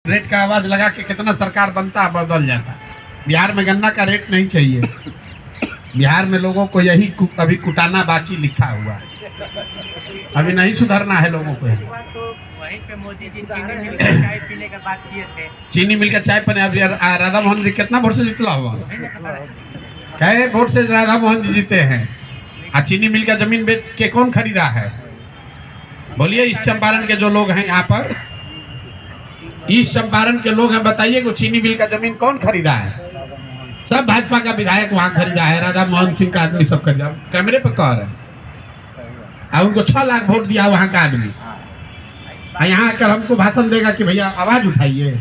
Rate का आवाज लगा के कितना सरकार बनता है बदल जाता है। बिहार में गन्ना का रेट नहीं चाहिए। बिहार में लोगों को यही अभी कुटाना बाकी लिखा हुआ है, अभी नहीं सुधरना है लोगों को। वहीं पे मोदी जी चीनी मिल का चाय पीने का बात किए थे। चीनी मिल का चाय पीने अभी राधा मोहन जी कितना वोट से जितला हुआ? कई वोट से राधा मोहन जी जीते हैं। और चीनी मिल का जमीन बेच के कौन खरीदा है? बोलिए, इस चंपारण के जो लोग हैं यहाँ पर, इस चंपारण के लोग हैं, बताइए को चीनी मिल का जमीन कौन खरीदा है? सब भाजपा का विधायक वहां खरीदा है, राधा मोहन सिंह का आदमी सब खरीदा। कैमरे पर कह रहे हैं। और उनको 6 लाख वोट दिया वहां का आदमी। यहाँ आकर हमको भाषण देगा कि भैया आवाज उठाइए,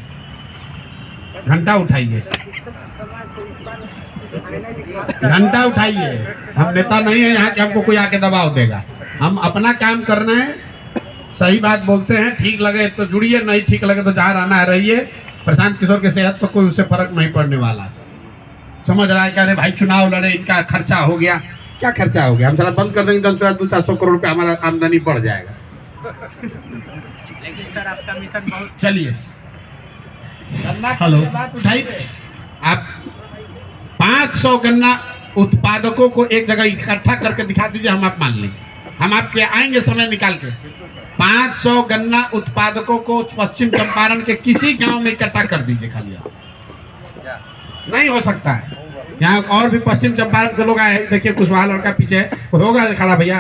घंटा उठाइए, घंटा उठाइए। हम नेता नहीं है यहाँ के, हमको कोई आके दबाव देगा। हम अपना काम करना है, सही बात बोलते हैं। ठीक लगे तो जुड़िए, नहीं ठीक लगे तो जहाँ रहना है रहिए। प्रशांत किशोर के सेहत पर कोई उससे फर्क नहीं पड़ने वाला। समझ रहा है क्या? भाई चुनाव लड़े, इनका खर्चा हो गया। क्या खर्चा हो गया? हम सारा बंद कर देंगे, 200-400 करोड़ रुपया हमारा आमदनी बढ़ जाएगा। लेकिन सर आपका मिशन बहुत। चलिए, हेलो, बात उठाइए। आप 500 गन्ना उत्पादकों को एक जगह इकट्ठा करके दिखा दीजिए, हम आप मान लेंगे। हम आपके आएंगे समय निकाल के। 500 गन्ना उत्पादकों को पश्चिम चंपारण के किसी गांव में इकट्ठा कर दीजिए खाली। आप नहीं हो सकता है। यहाँ और भी पश्चिम चंपारण से लोग आए हैं। देखिए कुशवाहा लड़का पीछे होगा खड़ा भैया,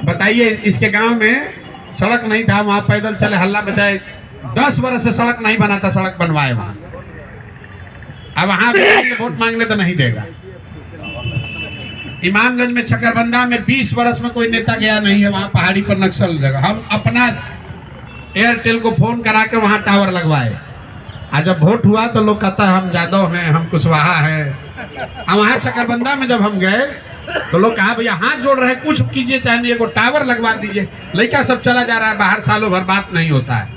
बताइए। इसके गांव में सड़क नहीं था, वहां पैदल चले, हल्ला मचाए। 10 बरस से सड़क नहीं बना था, सड़क बनवाए वहां। अब वहां वोट मांगने तो नहीं देगा। इमामगंज में, छकरबंदा में 20 बरस में कोई नेता गया नहीं है, वहां पहाड़ी पर नक्सल जगह। हम अपना एयरटेल को फोन करा के वहां टावर लगवाए। आज जब वोट हुआ तो लोग कहता है हम यादव हैं, हम कुशवाहा हैं। और वहां छकरबंदा में जब हम गए तो लोग कहा भैया हाथ जोड़ रहे, कुछ कीजिए, चाहे नहीं, को टावर लगवा दीजिए। लड़का सब चला जा रहा है बाहर, सालों भर बात नहीं होता है।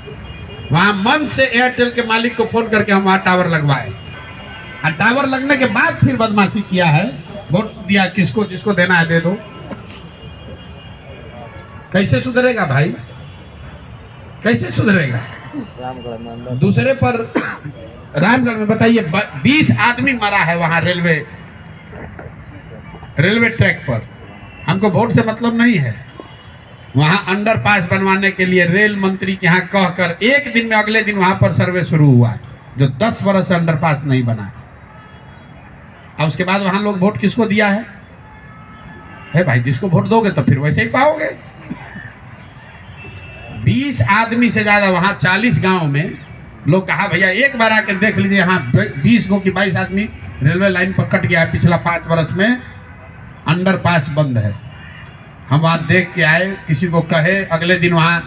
वहां मन से एयरटेल के मालिक को फोन करके हम वहां टावर लगवाए। और टावर लगने के बाद फिर बदमाशी किया है, वोट दिया किसको, जिसको देना है दे दो। कैसे सुधरेगा भाई? कैसे सुधरेगा? दूसरे पर रामगढ़ में बताइए 20 आदमी मरा है वहां रेलवे ट्रैक पर। हमको वोट से मतलब नहीं है। वहां अंडरपास बनवाने के लिए रेल मंत्री के यहाँ कहकर एक दिन में अगले दिन वहां पर सर्वे शुरू हुआ है, जो 10 बरस से अंडरपास नहीं बना है। और उसके बाद वहां लोग वोट किसको दिया है भाई? जिसको वोट दोगे तो फिर वैसे ही पाओगे। 20 आदमी से ज्यादा वहां 40 गांव में लोग कहा भैया एक बार आके देख लीजिए, यहाँ 20 गो की 22 आदमी रेलवे लाइन पर कट गया है। पिछला 5 बरस में अंडरपास बंद है। हम वहां देख के आए, किसी को कहे, अगले दिन वहां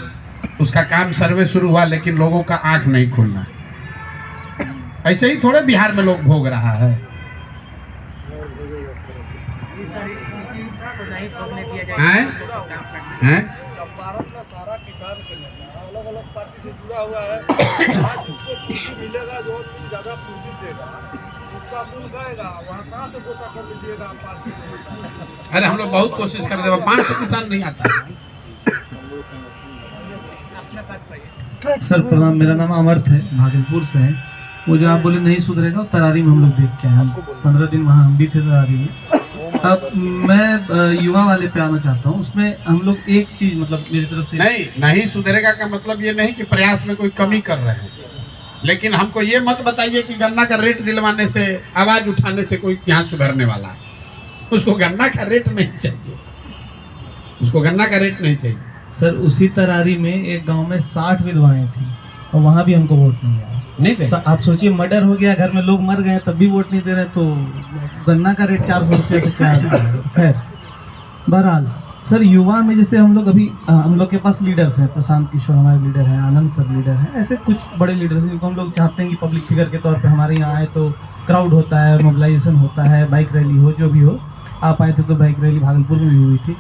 उसका काम सर्वे शुरू हुआ, लेकिन लोगों का आंख नहीं खुलना। ऐसे ही थोड़े बिहार में लोग भोग रहा है। चंपारण का सारा किसान अलग अलग पार्टी से जुड़ा हुआ है। आज उसको पूंजी मिलेगा, जो ज्यादा पूंजी देगा उसका मूल गएगा। वहाँ कहाँ से वोटा कर लीजिएगा पार्टी? अरे हम लोग बहुत कोशिश कर रहे हैं, 500 किसान नहीं आता। सर प्रणाम, मेरा नाम अमर्थ है, भागलपुर से है। वो जो आप बोले नहीं सुधरेगा, तरारी में हम लोग देख के आए। हम 15 दिन वहाँ हम भी थे तरारी में। अब मैं युवा वाले पे आना चाहता हूँ। उसमें हम लोग एक चीज, मतलब मेरी तरफ से नहीं सुधरेगा का मतलब ये नहीं कि प्रयास में कोई कमी कर रहे हैं, लेकिन हमको ये मत बताइए कि गन्ना का रेट दिलवाने से, आवाज उठाने से कोई यहाँ सुधरने वाला है। उसको गन्ना का रेट नहीं चाहिए, उसको गन्ना का रेट नहीं चाहिए। सर उसी तरारी में एक गाँव में 60 विधवाएं थी और वहाँ भी हमको वोट नहीं आया। नहीं दे। तो आप सोचिए, मर्डर हो गया, घर में लोग मर गए, तब भी वोट नहीं दे रहे, तो गन्ना का रेट 400 रुपये से क्या है? खैर, बहरहाल सर युवा में जैसे हम लोग अभी, हम लोग के पास लीडर्स हैं, प्रशांत किशोर हमारे लीडर हैं, आनंद सर लीडर हैं, ऐसे कुछ बड़े लीडर्स हैं जिनको हम लोग चाहते हैं कि पब्लिक फिगर के तौर पे हमारे यहाँ आए तो क्राउड होता है, मोबिलाइजेशन होता है, बाइक रैली हो, जो भी हो। आप आए थे तो बाइक रैली भागलपुर में भी हुई थी।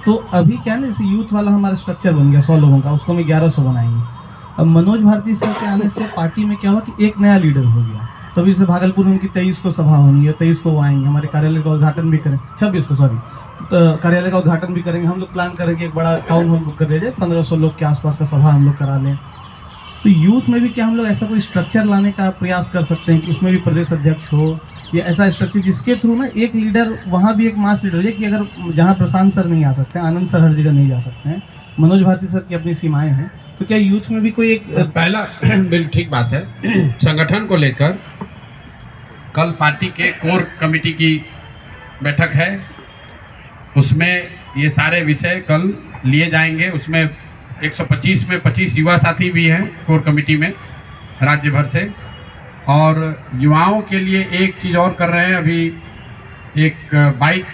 तो अभी क्या ना, जैसे यूथ वाला हमारा स्ट्रक्चर बन गया 100 लोगों का, उसको हम 1100 बनाएंगे। अब मनोज भारती सर के आने से पार्टी में क्या हुआ कि एक नया लीडर हो गया। तभी से भागलपुर में उनकी 23 को सभा होनी है, 23 को वो आएंगे, हमारे कार्यालय का उद्घाटन भी करें, 26 को, सॉरी कार्यालय का उद्घाटन भी करेंगे। हम लोग प्लान करेंगे एक बड़ा टाउन हॉल बुक कर लिया जाए, 1500 लोग के आसपास का सभा हम लोग करा लें। तो यूथ में भी क्या हम लोग ऐसा कोई स्ट्रक्चर लाने का प्रयास कर सकते हैं कि उसमें भी प्रदेश अध्यक्ष हो, या ऐसा स्ट्रक्चर जिसके थ्रू ना एक लीडर वहाँ भी एक मास लीडर हो जाए कि अगर जहाँ प्रशांत सर नहीं आ सकते, आनंद सर हर जगह नहीं जा सकते हैं, मनोज भारती सर की अपनी सीमाएं हैं, तो क्या यूथ में भी कोई एक पहला बिल्कुल ठीक बात है। संगठन को लेकर कल पार्टी के कोर कमेटी की बैठक है, उसमें ये सारे विषय कल लिए जाएंगे। उसमें 125 में 25 युवा साथी भी हैं कोर कमेटी में राज्य भर से। और युवाओं के लिए एक चीज़ और कर रहे हैं, अभी एक बाइक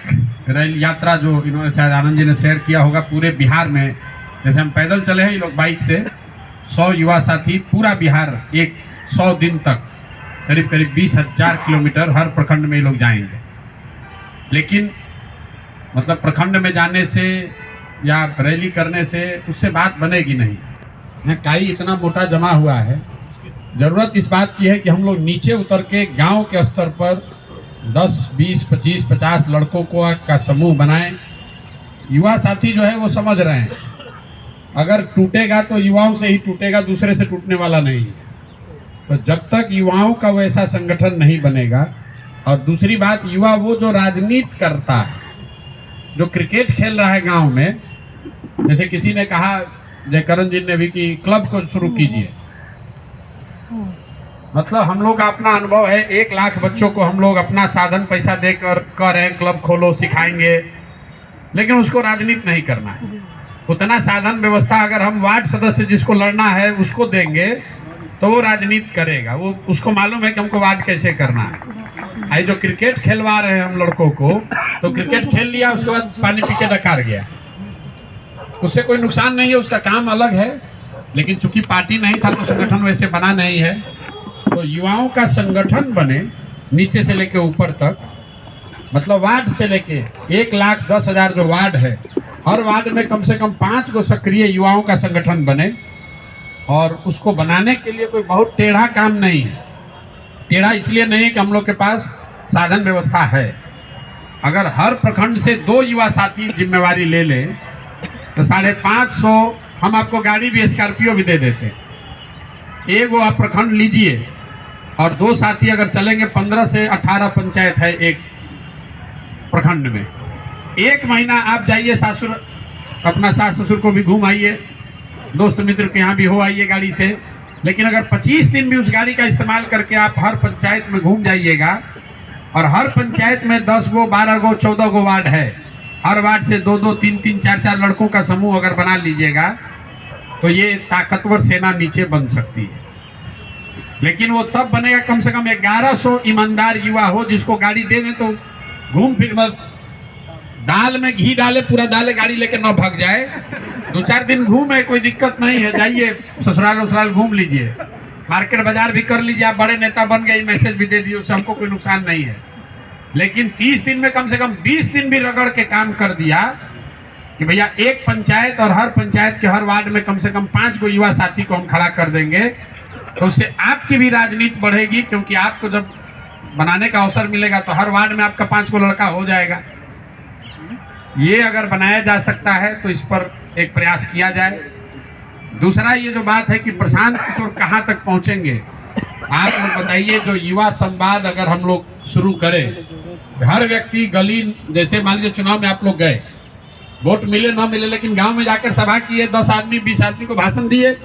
रैली यात्रा जो इन्होंने शायद आनंद जी ने शेयर किया होगा, पूरे बिहार में जैसे हम पैदल चले हैं, ये लोग बाइक से 100 युवा साथी पूरा बिहार एक 100 दिन तक करीब करीब 20,000 किलोमीटर हर प्रखंड में ये लोग जाएंगे। लेकिन मतलब प्रखंड में जाने से या रैली करने से उससे बात बनेगी नहीं। यहाँ काई इतना मोटा जमा हुआ है। ज़रूरत इस बात की है कि हम लोग नीचे उतर के गांव के स्तर पर 10, 20, 25, 50 लड़कों का समूह बनाएं। युवा साथी जो है वो समझ रहे हैं, अगर टूटेगा तो युवाओं से ही टूटेगा, दूसरे से टूटने वाला नहीं है। तो जब तक युवाओं का वैसा संगठन नहीं बनेगा, और दूसरी बात, युवा वो जो राजनीति करता है, जो क्रिकेट खेल रहा है गांव में, जैसे किसी ने कहा जयकरण जी ने भी कि क्लब को शुरू कीजिए। मतलब हम लोग का अपना अनुभव है, 1 लाख बच्चों को हम लोग अपना साधन पैसा देकर कह रहे हैं क्लब खोलो, सिखाएंगे, लेकिन उसको राजनीति नहीं करना है। उतना साधन व्यवस्था अगर हम वार्ड सदस्य जिसको लड़ना है उसको देंगे तो वो राजनीति करेगा, वो उसको मालूम है कि हमको वार्ड कैसे करना है। आई जो क्रिकेट खेलवा रहे हैं हम लड़कों को, तो क्रिकेट खेल लिया, उसके बाद पानी पी के डकार गया, उससे कोई नुकसान नहीं है, उसका काम अलग है। लेकिन चूंकि पार्टी नहीं था तो संगठन वैसे बना नहीं है। तो युवाओं का संगठन बने नीचे से लेके ऊपर तक, मतलब वार्ड से लेके 1,10,000 जो वार्ड है, हर वार्ड में कम से कम 5 को सक्रिय युवाओं का संगठन बने। और उसको बनाने के लिए कोई बहुत टेढ़ा काम नहीं है। टेढ़ा इसलिए नहीं है कि हम लोग के पास साधन व्यवस्था है। अगर हर प्रखंड से 2 युवा साथी जिम्मेवारी ले लें तो 550 हम आपको गाड़ी भी, स्कॉर्पियो भी दे देते हैं। एक वो आप प्रखंड लीजिए और 2 साथी अगर चलेंगे, 15 से 18 पंचायत है एक प्रखंड में। 1 महीना आप जाइए सासुर, अपना सास ससुर को भी घूम आइए, दोस्त मित्र के यहाँ भी हो आइए गाड़ी से। लेकिन अगर 25 दिन भी उस गाड़ी का इस्तेमाल करके आप हर पंचायत में घूम जाइएगा, और हर पंचायत में 10 गो, 12 गो, 14 गो वार्ड है, हर वार्ड से 2-2, 3-3, 4-4 लड़कों का समूह अगर बना लीजिएगा तो ये ताकतवर सेना नीचे बन सकती है। लेकिन वो तब बनेगा कम से कम 1100 ईमानदार युवा हो, जिसको गाड़ी दे दें तो घूम फिर, दाल में घी डाले, पूरा दाल गाड़ी लेके न भाग जाए, 2-4 दिन घूमे, कोई दिक्कत नहीं है। जाइए ससुराल वसुराल घूम लीजिए, मार्केट बाजार भी कर लीजिए, आप बड़े नेता बन गए, मैसेज भी दे दिए, उससे हमको कोई नुकसान नहीं है। लेकिन 30 दिन में कम से कम 20 दिन भी रगड़ के काम कर दिया कि भैया एक पंचायत और हर पंचायत के हर वार्ड में कम से कम 5 को युवा साथी को हम खड़ा कर देंगे, तो उससे आपकी भी राजनीति बढ़ेगी। क्योंकि आपको जब बनाने का अवसर मिलेगा तो हर वार्ड में आपका 5 को लड़का हो जाएगा। ये अगर बनाया जा सकता है तो इस पर एक प्रयास किया जाए। दूसरा ये जो बात है कि प्रशांत किशोर कहाँ तक पहुँचेंगे, आप लोग बताइए। जो युवा संवाद अगर हम लोग शुरू करें, हर व्यक्ति गली, जैसे मान लीजिए चुनाव में आप लोग गए, वोट मिले ना मिले, लेकिन गांव में जाकर सभा किए, 10 आदमी 20 आदमी को भाषण दिए,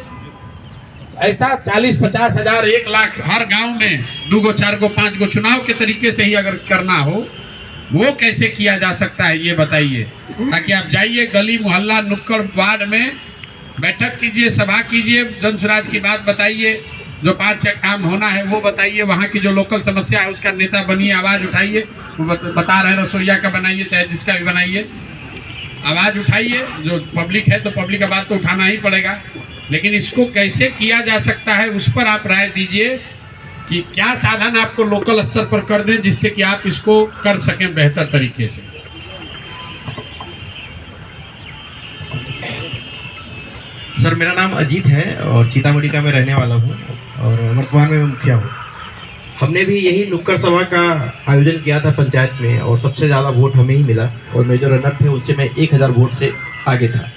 ऐसा 40-50 हज़ार 1 लाख हर गांव में 2 गो 4 गो 5 गो चुनाव के तरीके से ही अगर करना हो, वो कैसे किया जा सकता है ये बताइए। ताकि आप जाइए गली मोहल्ला नुक्कड़ वार्ड में बैठक कीजिए, सभा कीजिए, जन स्वराज की बात बताइए, जो 5-6 काम होना है वो बताइए, वहाँ की जो लोकल समस्या है उसका नेता बनिए, आवाज़ उठाइए। बता रहे हैं रसोईया का बनाइए, चाहे जिसका भी बनाइए, आवाज़ उठाइए। जो पब्लिक है तो पब्लिक का बात तो उठाना ही पड़ेगा, लेकिन इसको कैसे किया जा सकता है उस पर आप राय दीजिए कि क्या साधन आपको लोकल स्तर पर कर दें जिससे कि आप इसको कर सकें बेहतर तरीके से। सर, मेरा नाम अजीत है और सीतामढ़ी का मैं रहने वाला हूँ और वर्तमान में मैं मुखिया हूँ। हमने भी यही नुक्कड़ सभा का आयोजन किया था पंचायत में और सबसे ज़्यादा वोट हमें ही मिला और मेजर रनर थे, उससे मैं 1000 वोट से आगे था।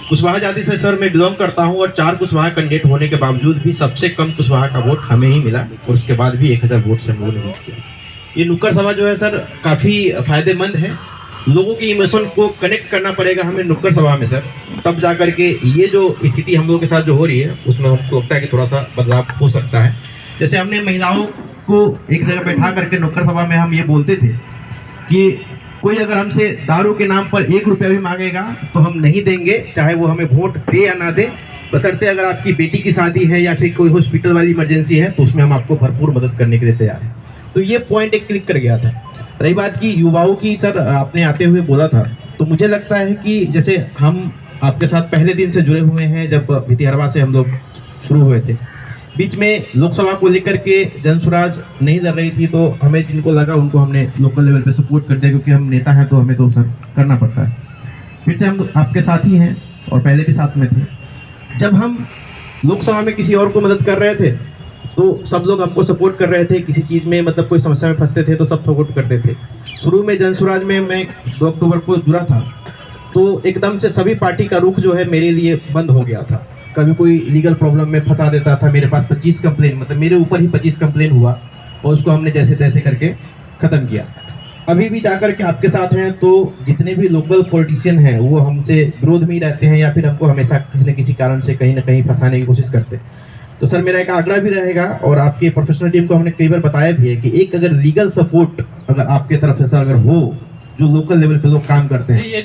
कुशवाहा जाति से सर मैं बिलोंग करता हूं और 4 कुशवाहा कैंडिडेट होने के बावजूद भी सबसे कम कुशवाहा का वोट हमें ही मिला और उसके बाद भी 1000 वोट से हम लोगों ने वोट किया। ये नुक्कड़ सभा जो है सर काफ़ी फायदेमंद है, लोगों की इमोशन को कनेक्ट करना पड़ेगा हमें नुक्कड़ सभा में सर, तब जा करके ये जो स्थिति हम लोगों के साथ जो हो रही है उसमें हमको लगता है कि थोड़ा सा बदलाव हो सकता है। जैसे हमने महिलाओं को एक जगह बैठा करके नुक्कड़ सभा में हम ये बोलते थे कि कोई अगर हमसे दारू के नाम पर 1 रुपया भी मांगेगा तो हम नहीं देंगे, चाहे वो हमें वोट दे या ना दे, बशर्ते अगर आपकी बेटी की शादी है या फिर कोई हॉस्पिटल वाली इमरजेंसी है तो उसमें हम आपको भरपूर मदद करने के लिए तैयार हैं। तो ये पॉइंट एक क्लिक कर गया था। रही बात की युवाओं की सर, आपने आते हुए बोला था, तो मुझे लगता है कि जैसे हम आपके साथ पहले दिन से जुड़े हुए हैं, जब भितिहरवा से हम लोग शुरू हुए थे, बीच में लोकसभा को लेकर के जनसुराज नहीं लड़ रही थी तो हमें जिनको लगा उनको हमने लोकल लेवल पे सपोर्ट कर दिया, क्योंकि हम नेता हैं तो हमें तो सर करना पड़ता है। फिर से हम आपके साथ ही हैं और पहले भी साथ में थे। जब हम लोकसभा में किसी और को मदद कर रहे थे तो सब लोग हमको सपोर्ट कर रहे थे, किसी चीज़ में मतलब कोई समस्या में फंसते थे तो सब सपोर्ट करते थे। शुरू में जनसुराज में मैं 2 अक्टूबर को जुड़ा था तो एकदम से सभी पार्टी का रुख जो है मेरे लिए बंद हो गया था। कभी कोई लीगल प्रॉब्लम में फंसा देता था, मेरे पास 25 कंप्लेन, मतलब मेरे ऊपर ही 25 कंप्लेन हुआ और उसको हमने जैसे तैसे करके ख़त्म किया। अभी भी जाकर के आपके साथ हैं तो जितने भी लोकल पॉलिटिशियन हैं वो हमसे विरोध में ही रहते हैं या फिर हमको हमेशा किसी न किसी कारण से कहीं ना कहीं फंसाने की कोशिश करते हैं। तो सर मेरा एक आग्रह भी रहेगा और आपके प्रोफेशनल टीम को हमने कई बार बताया भी है कि एक अगर लीगल सपोर्ट अगर आपके तरफ से सर अगर हो, जो लोकल लेवल पे लोग काम करते हैं। ये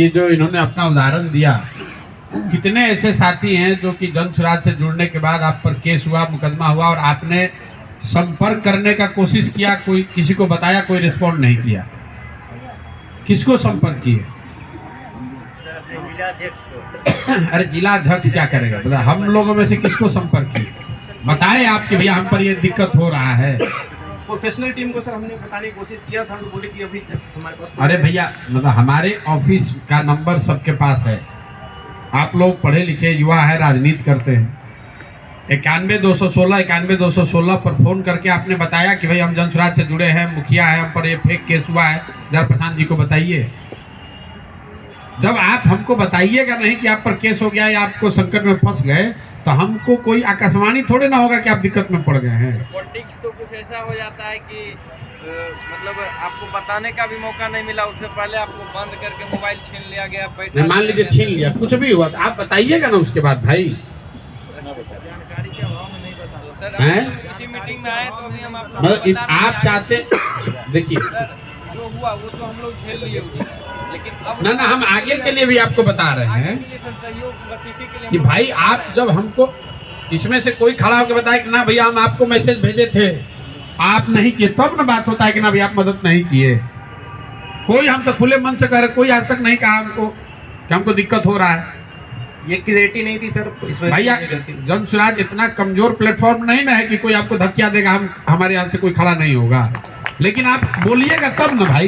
जो इन्होंने अपना उदाहरण दिया, कितने ऐसे साथी हैं जो कि जनसुराज से जुड़ने के बाद आप पर केस हुआ, मुकदमा हुआ और आपने संपर्क करने का कोशिश किया, कोई किसी को बताया, कोई रिस्पॉन्ड नहीं किया। किसको संपर्क किए? अरे जिला अध्यक्ष क्या करेगा, बता। हम लोगों में से किसको संपर्क किए? बताए आप कि भैया हम पर ये दिक्कत हो रहा है। प्रोफेशनल टीम को सर हमने बताने की कोशिश किया था तो बोले कि अभी हमारे पास। अरे भैया, मतलब हमारे ऑफिस का नंबर सबके पास है। आप लोग पढ़े लिखे युवा है, राजनीति करते हैं। 91-216 पर फोन करके आपने बताया कि भाई हम जनसुराज से जुड़े हैं, मुखिया है, हम पर ये फेक केस हुआ है, जरा प्रशांत जी को बताइए। जब आप हमको बताइएगा नहीं कि आप पर केस हो गया या आपको संकट में फंस गए तो हमको कोई आकाशवाणी थोड़े ना होगा कि आप दिक्कत में पड़ गए हैं। पॉलिटिक्स तो कुछ ऐसा हो जाता है कि मतलब आपको बताने का भी मौका नहीं मिला, उससे पहले आपको बंद करके मोबाइल छीन लिया गया। मान लीजिए छीन लिया, कुछ भी हुआ तो आप बताइएगा ना उसके बाद भाई। जानकारी के अभाव में नहीं बता सर। हैं? किसी मीटिंग में आए तो अभी हम आपको मतलब आप चाहते, देखिए जो हुआ वो तो हम लोग झेल लिए उसे, लेकिन अब ना हम आगे के लिए भी आपको बता रहे हैं सहयोग बस इसी के लिए कि भाई आप जब हमको इसमें से कोई खड़ा होकर बताए कि ना भैया हम आपको मैसेज भेजे थे, आप नहीं किए, तब ना बात होता है कि ना भैया आप मदद नहीं किए। कोई हम तो खुले मन से कह रहे, कोई आज तक नहीं कहा हमको कि हमको दिक्कत हो रहा है। ये क्लियरिटी नहीं थी सर इस वजह भैया जनसुराज इतना कमजोर प्लेटफॉर्म नहीं ना है कि कोई आपको धक्का देगा, हम हमारे यहाँ से कोई खड़ा नहीं होगा। लेकिन आप बोलिएगा तब ना भाई।